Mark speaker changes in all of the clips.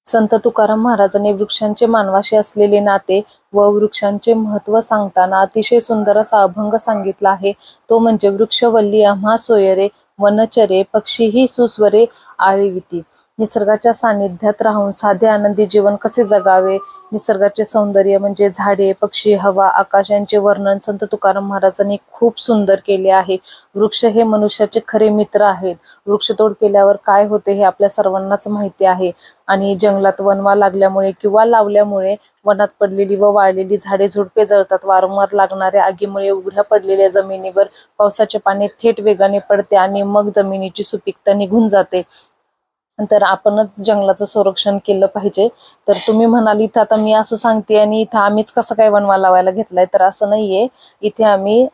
Speaker 1: संत तुकाराम महाराजांनी वृक्षांचे मानवाशी असलेले नाते व वृक्षांचे महत्त्व सांगताना अतिशय सुंदर असा अभंग सांगितला आहे. तो म्हणजे वृक्षवल्ली आम्हा सोयरे, वनचरे पक्षीही सुस्वरे आळविती. निसर्गाच्या सानिध्यात राहून साधे आनंदी जीवन कसे जगावे, निसर्गाचे सौंदर्य म्हणजे झाडे, पक्षी, हवा, आकाश यांचे वर्णन संत तुकाराम महाराजांनी खूप सुंदर केले आहे. वृक्ष हे मनुष्याचे खरे मित्र आहेत. वृक्षतोड केल्यावर काय होते हे आपल्या सर्वांनाच माहिती आहे. आणि जंगलात वणवा लागल्यामुळे किंवा लावल्यामुळे वनात पडलेली व वाळलेली झाडे झुडपे जळतात. वारंवार लागणाऱ्या आगीमुळे उघड्या पडलेल्या जमिनीवर पावसाचे पाणी थेट वेगाने पडते आणि मग जमिनीची सुपीकता निघून जाते. तर आपणच जंगलाचं संरक्षण केलं पाहिजे. तर तुम्ही म्हणाल इथं आता मी असं सांगते आणि इथं आम्हीच कसं काय वणवा लावायला घेतलाय, तर असं नाहीये. इथे आम्ही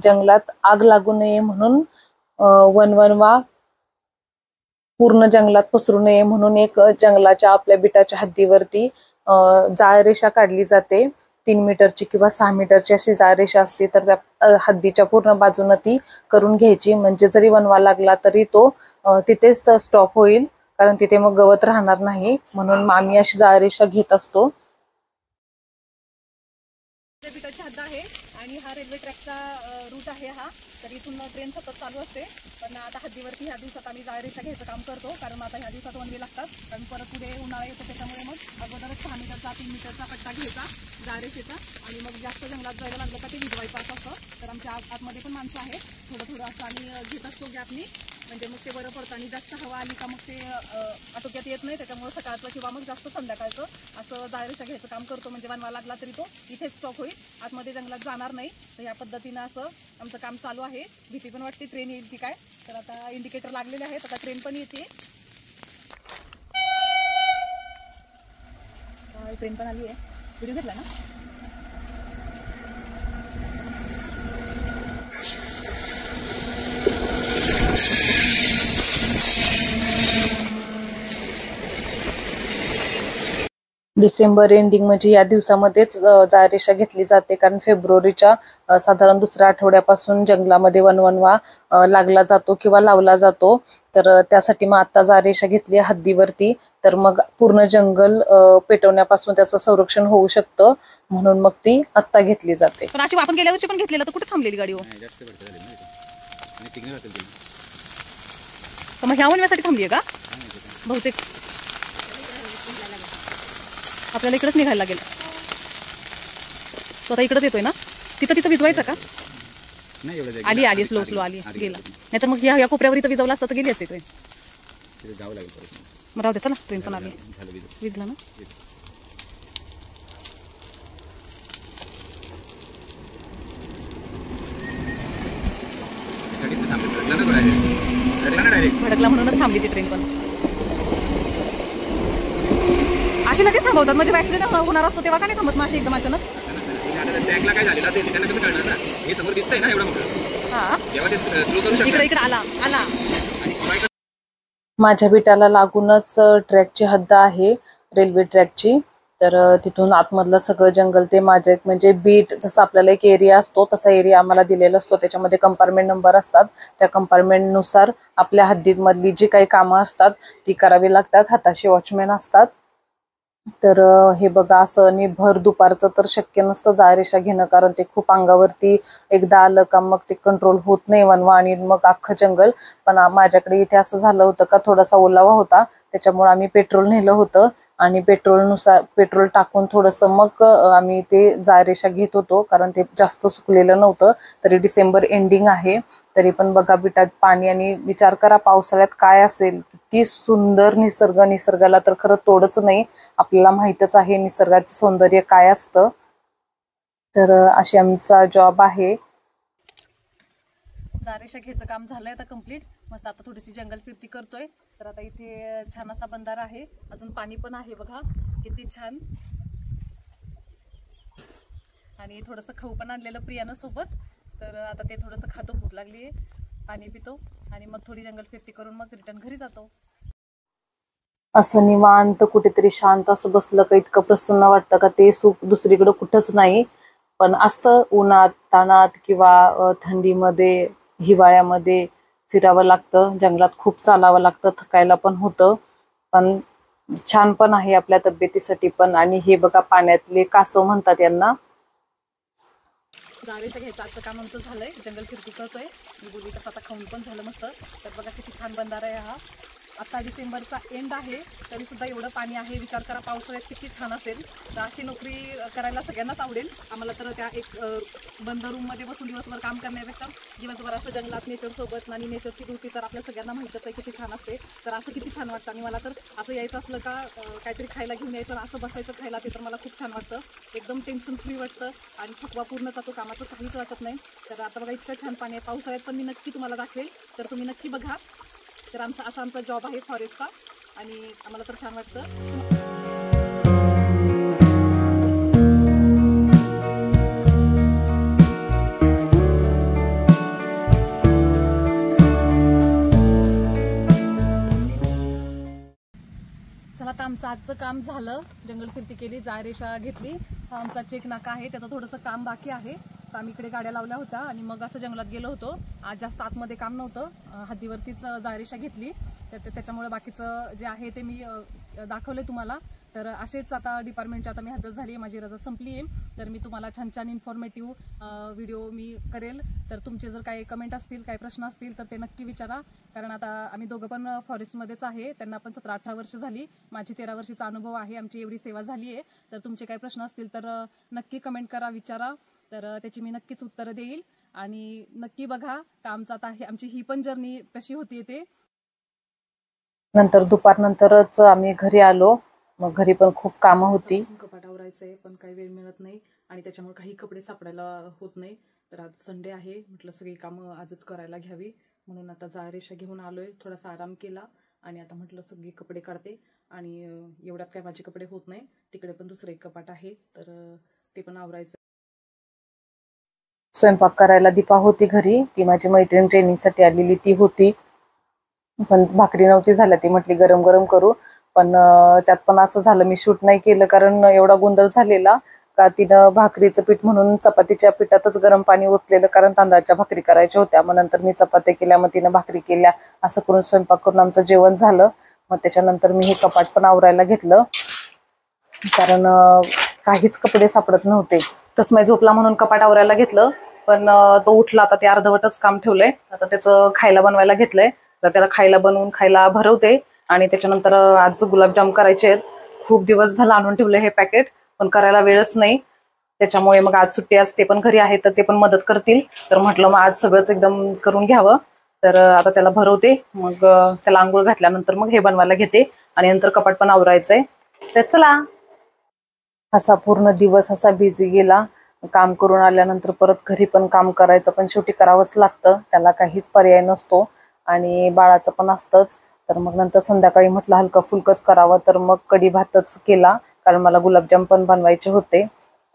Speaker 1: जंगलात आग लागू नये म्हणून वणवा पूर्ण जंगलात पसरू नये म्हणून एक जंगलाच्या आपल्या बिटाच्या हद्दीवरती जाळरेषा काढली जाते. 3 मीटरची किंवा 6 मीटरची अशी जाळरेषा असते. तर त्या हद्दीच्या पूर्ण बाजूने ती करून घ्यायची, म्हणजे जरी वणवा लागला तरी तो तिथेच स्टॉप होईल, कारण तिथे मग गवत राहणार नाही. म्हणून आम्ही अशी जाळरेषा घेत असतो.
Speaker 2: बिटाची हद्द आहे आणि हा रेल्वे ट्रॅकचा रूट आहे हा. तर इथून ट्रेन सतत चालू असते. पण आता हद्दीवरती ह्या दिवसात आम्ही जाळरेषा घ्यायचं काम करतो, कारण आता ह्या दिवसात वणवे लागतात. कारण परत पुढे उन्हाळा येतो, त्याच्यामुळे मग अगोदरच 6 मीटरचा 3 मीटरचा पट्टा घ्यायचा जाळरेषेचा आणि मग जास्त जंगलात जायला लागलं का ते विजवायचं असं असतं. तर आमच्या आतमध्ये पण माणसं आहेत, थोडं थोडं असं आम्ही घेत असतो गॅपनी, म्हणजे मग ते बरं पडतं. आणि जास्त हवा आली का मग ते आटोक्यात येत नाही, त्याच्यामुळे सकाळचं किंवा मग जास्त संध्याकाळचं असं जाळरेषा घ्यायचं काम करतो, म्हणजे वणवा लागला तरी तो इथेच स्टॉप होईल, आतमध्ये जंगलात जाणार नाही. तर ह्या पद्धतीनं असं आमचं काम चालू आहे. भीती पण वाटते ट्रेन येईल की काय. तर आता इंडिकेटर लागलेले आहेत, आता ट्रेन पण येते. ट्रेन पण आली आहे. व्हिडिओ घेतला ना.
Speaker 1: डिसेंबर एंडिंग म्हणजे या दिवसामध्येच जाळरेषा घेतली जाते, कारण फेब्रुवारीच्या साधारण दुसऱ्या आठवड्यापासून जंगलामध्ये वणवा लागला जातो किंवा लावला जातो. तर त्यासाठी मग आता जाळरेषा घेतली हद्दीवरती, तर मग पूर्ण जंगल पेटवण्यापासून त्याचं संरक्षण होऊ शकतं, म्हणून मग ती आत्ता घेतली जाते.
Speaker 2: पण अशी आपण गेल्या वर्षी पण घेतलेलं, तर कुठे थांबलेली गाडी हो? मग ह्या वणव्यासाठी थांबली आहे का बहुतेक? आपल्याला इकडेच निघायला लागेल. तो आता इकडेच येतोय ना. तिथं विजवायचं का? आली आली स्लो स्लो आली गेला. नाहीतर मग या कोपऱ्यावर इथं विजवलं असतं तर गेली असते ट्रेन. मग राहू दे, चला ट्रेन पण आली. विजला ना. भडकला म्हणूनच थांबली ती ट्रेन. पण अशी लगेच थांबवतात, म्हणजे ऍक्सिडेंट होणार असतो तेव्हा का नाही थांबत माशी एकदम अचानक? इकडे आला.
Speaker 1: माझ्या बिटाला लागूनच ट्रॅकची हद्द आहे, रेल्वे ट्रॅकची. तर तिथून आतमधलं सगळं जंगल ते माझ्या म्हणजे बीट जसं आपल्याला एक एरिया असतो तसा एरिया आम्हाला दिलेला असतो. त्याच्यामध्ये कंपार्टमेंट नंबर असतात. त्या कंपार्टमेंटनुसार आपल्या हद्दीमधली जी काही कामं असतात ती करावी लागतात. हाताशी वॉचमॅन असतात. तर हे बघा, असं आणि भर दुपारचं तर शक्य नसतं जाळरेषा घेणं, कारण ते खूप अंगावरती एकदा आलं का मग ते कंट्रोल होत नाही वणवा आणि मग अख्खं जंगल. पण माझ्याकडे इथे असं झालं होतं का थोडासा ओलावा होता, त्याच्यामुळे आम्ही पेट्रोल नेलं होतं आणि पेट्रोल टाकून थोडंसं मग आम्ही ते जाळरेषा घेत होतो, कारण ते जास्त सुकलेलं नव्हतं. तरी डिसेंबर एंडिंग आहे, तरी पण बघा बिटात पाणी. आणि विचार करा पावसाळ्यात काय असेल, किती सुंदर निसर्ग. निसर्गाला तर खरं तोडच नाही, आपल्याला माहितच आहे निसर्गाचं सौंदर्य काय असतं. तर अशी आमचा जॉब आहे.
Speaker 2: जाळरेषा घ्यायचं काम झालंय आता कम्प्लीट. मस्त आता थोडीशी जंगल फिरती करतोय. तर आता इथे छान असा बंधारा आहे, अजून पाणी पण आहे बघा किती छान. आणि थोडंसं खाऊ पण आणलेलं प्रियानं सोबत. तर आता ते थोडंसं खातो, भूक लागली, पाणी पितो आणि मग थोडी जंगल फिरती करून मग रिटर्न घरी जातो.
Speaker 1: असं निवांत कुठेतरी शांत असं बसलं का इतकं प्रसन्न वाटतं का ते सुख दुसरीकडे कुठंच नाही. पण असतं उन्हात ताणात किंवा थंडीमध्ये हिवाळ्यामध्ये फिरावं लागतं, जंगलात खूप चालावं लागतं, थकायला पण होतं. पण छान पण आहे आपल्या तब्येतीसाठी पण. आणि हे बघा पाण्यातले कासव म्हणतात यांना.
Speaker 2: जाळीचं घ्यायचं आजचं काम आमचं झालंय. जंगल फिरती करतोय मी. बोलली तसं आता खाऊन पण झालं मस्त. तर बघा किती छान बंधारा आहे हा. आता डिसेंबरचा एंड आहे तरी सुद्धा एवढं पाणी आहे. विचार करा पावसाळ्यात किती छान असेल. तर अशी नोकरी करायला सगळ्यांनाच आवडेल. आम्हाला तर त्या एक बंद रूममध्ये बसून दिवसभर काम करण्यापेक्षा दिवसभर असं जंगलात नेचरसोबत आणि नेचरची ड्युटी तर आपल्या सगळ्यांना माहितच आहे किती छान असते. तर असं किती छान वाटतं. आणि मला तर असं यायचं असलं का काहीतरी खायला घेऊन यायचं असं बसायचं खायला ते तर मला खूप छान वाटतं. एकदम टेन्शन फ्री वाटतं आणि थकवा पूर्ण जातो. कामाचं काहीच वाटत नाही. तर आता बघा इतकं छान पाणी आहे. पावसाळ्यात पण मी नक्की तुम्हाला दाखवेल तर तुम्ही नक्की बघा. तर आमचा जॉब आहे फॉरेस्टचा आणि आम्हाला तर छान वाटतं. चला आता आमचं आजचं काम झालं. जंगल फिरती केली, जायरेषा घेतली. हा आमचा चेक नाका आहे, त्याचं थोडंसं काम बाकी आहे. तर आम्ही इकडे गाड्या लावल्या होत्या आणि मग असं जंगलात गेलो होतो. आज जास्त आतमध्ये काम नव्हतं. हद्दीवरतीच जायरेषा घेतली. त्याच्यामुळे बाकीचं जे आहे ते मी दाखवले तुम्हाला. तर असेच आता डिपार्टमेंटची आता मी हजर झाली आहे. माझी रजा संपली आहे. तर मी तुम्हाला छान छान इन्फॉर्मेटिव्ह व्हिडिओ मी करेल. तर तुमचे जर काही कमेंट असतील, काही प्रश्न असतील तर ते नक्की विचारा. कारण आता आम्ही दोघं पण फॉरेस्टमध्येच आहे. त्यांना पण 17-18 वर्ष झाली. माझी 13 वर्षाचा अनुभव आहे. आमची एवढी सेवा झाली आहे. तर तुमचे काही प्रश्न असतील तर नक्की कमेंट करा, विचारा. तर त्याची मी नक्कीच उत्तरं देईल. आणि नक्की बघा का आमचं आता आमची ही पण जर्नी कशी होती ते.
Speaker 1: नंतर दुपारनंतरच आम्ही घरी आलो. मग घरी पण खूप कामं होती.
Speaker 2: कपाट आवरायचंय पण काही वेळ मिळत नाही आणि त्याच्यामुळे काही कपडे सापडायला होत नाही. तर आज संडे आहे, म्हटलं सगळी कामं आजच करायला घ्यावी. म्हणून आता जायरेषा घेऊन आलोय. थोडासा आराम केला आणि आता म्हटलं सगळी कपडे काढते. आणि एवढ्यात काय माझे कपडे होत नाही. तिकडे पण दुसरं एक कपाट आहे तर ते पण आवरायचं.
Speaker 1: स्वयंपाक करायला दीपा होती घरी. ती माझी मैत्रीण ट्रेनिंगसाठी आलेली ती होती. पण भाकरी नव्हती झाल्या. ती म्हटली गरम गरम करू. पण त्यात पण असं झालं मी शूट नाही केलं कारण एवढा गोंधळ झालेला का तिनं भाकरीचं पीठ म्हणून चपातीच्या पिठातच गरम पाणी ओतलेलं कारण तांदळाच्या भाकरी करायच्या होत्या. मग नंतर मी चपात्या केल्या, मग तिनं भाकरी केल्या. असं करून स्वयंपाक करून आमचं जेवण झालं. मग त्याच्यानंतर मी हे कपाट पण आवरायला घेतलं कारण काहीच कपडे सापडत नव्हते. तसं झोपला म्हणून कपाट आवरायला घेतलं. पण तो उठला. आता ते अर्धवटच काम ठेवलंय. आता त्याचं खायला बनवायला घेतलंय. तर त्याला खायला बनवून खायला भरवते. आणि त्याच्यानंतर आज गुलाबजाम करायचे आहेत. खूप दिवस झाला आणून ठेवले हे पॅकेट पण करायला वेळच नाही. त्याच्यामुळे मग आज सुट्टी आज ते पण घरी आहे तर ते पण मदत करतील. तर म्हटलं मग आज सगळंच एकदम करून घ्यावं. तर आता त्याला भरवते. मग त्याला आंघोळ घातल्यानंतर मग हे बनवायला घेते आणि नंतर कपाट पण आवरायचंय. तर चला. असा पूर्ण दिवस असा बिझी गेला. काम करून आल्यानंतर परत घरी पण काम करायचं पण शेवटी करावंच लागतं. त्याला काहीच पर्याय नसतो. आणि बाळाचं पण असतंच. तर मग नंतर संध्याकाळी म्हटलं हलका फुलकच करावं. तर मग कढी भातच केला कारण मला गुलाबजाम पण बनवायचे होते.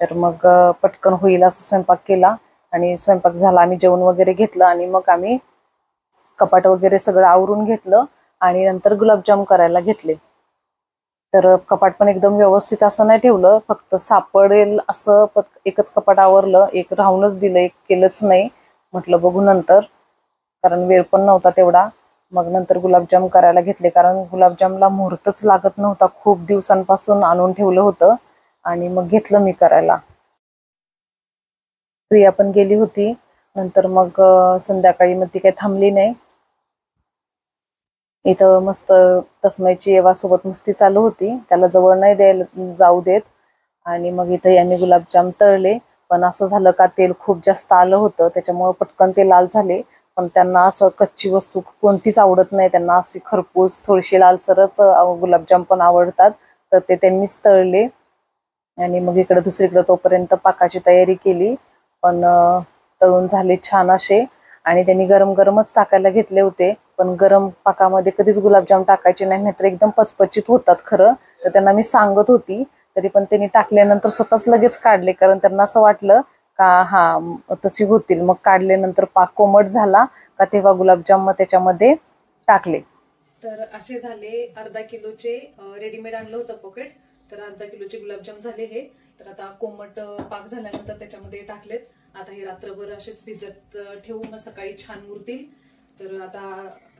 Speaker 1: तर मग पटकन होईल असं स्वयंपाक केला. आणि स्वयंपाक झाला. आम्ही जेवण वगैरे घेतलं आणि मग आम्ही कपाट वगैरे सगळं आवरून घेतलं आणि नंतर गुलाबजाम करायला घेतले. तर कपाट पण एकदम व्यवस्थित असं नाही ठेवलं. फक्त सापडेल असं एकच कपाट आवरलं. एक राहूनच दिलं, एक केलंच नाही. म्हटलं बघू नंतर कारण वेळ पण नव्हता तेवढा. मग नंतर गुलाबजाम करायला घेतले कारण गुलाबजामला मुहूर्तच लागत नव्हता. खूप दिवसांपासून आणून ठेवलं होतं आणि मग घेतलं मी करायला. प्रिया पण गेली होती. नंतर मग संध्याकाळी मग ती काही थांबली नाही. इथं मस्त तस्मयची एवासोबत मस्ती चालू होती. त्याला जवळ नाही द्यायला जाऊ देत. आणि मग इथं यांनी गुलाबजाम तळले. पण असं झालं का तेल खूप जास्त आलं होतं त्याच्यामुळे पटकन ते लाल झाले. पण त्यांना असं कच्ची वस्तू कोणतीच आवडत नाही. त्यांना अशी खरपूस थोडीशी लालसरच गुलाबजाम पण आवडतात. तर ते त्यांनीच तळले. आणि मग इकडे दुसरीकडे तोपर्यंत पाकाची तयारी केली. पण तळून झाले छान असे. आणि त्यांनी गरम गरमच टाकायला घेतले होते. पण गरम पाकामध्ये कधीच गुलाबजाम टाकायचे नाही, नाहीतर एकदम पचपचित होतात खरं. तर त्यांना मी सांगत होती तरी पण त्यांनी टाकल्यानंतर स्वतःच लगेच काढले कारण त्यांना असं वाटलं का हा तशी होतील. मग काढल्यानंतर पाक कोमट झाला का तेव्हा गुलाबजाम मग त्याच्यामध्ये टाकले. तर असे झाले अर्धा किलोचे रेडीमेड आणलं होतं पॉकेट. तर अर्धा किलोचे गुलाबजाम झाले हे. तर आता कोमट पाक झाल्यानंतर त्याच्यामध्ये टाकलेत. आता हे रात्रभर असेच भिजत ठेवून सकाळी छान मुरतील.
Speaker 2: तर आता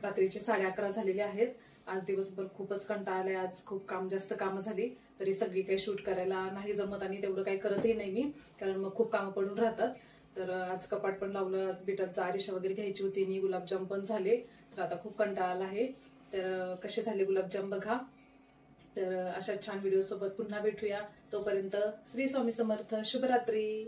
Speaker 2: रात्रीचे 11:30 झालेले आहेत. आज दिवसभर खूपच कंटाळा आलाय. आज खूप जास्त कामं झाली, तरी सगळी काही शूट करायला नाही जमत आणि तेवढं काही करतही नाही मी, कारण मग खूप कामं पडून राहतात. तर आज कपाट पण लावलं, बिटाचा आरिशा वगैरे घ्यायची होती आणि गुलाबजाम पण झाले. तर आता खूप कंटाळा आला आहे. तर कसे झाले गुलाबजाम बघा. तर अशा छान व्हिडिओ सोबत पुन्हा भेटूया. तोपर्यंत श्री स्वामी समर्थ. शुभरात्री.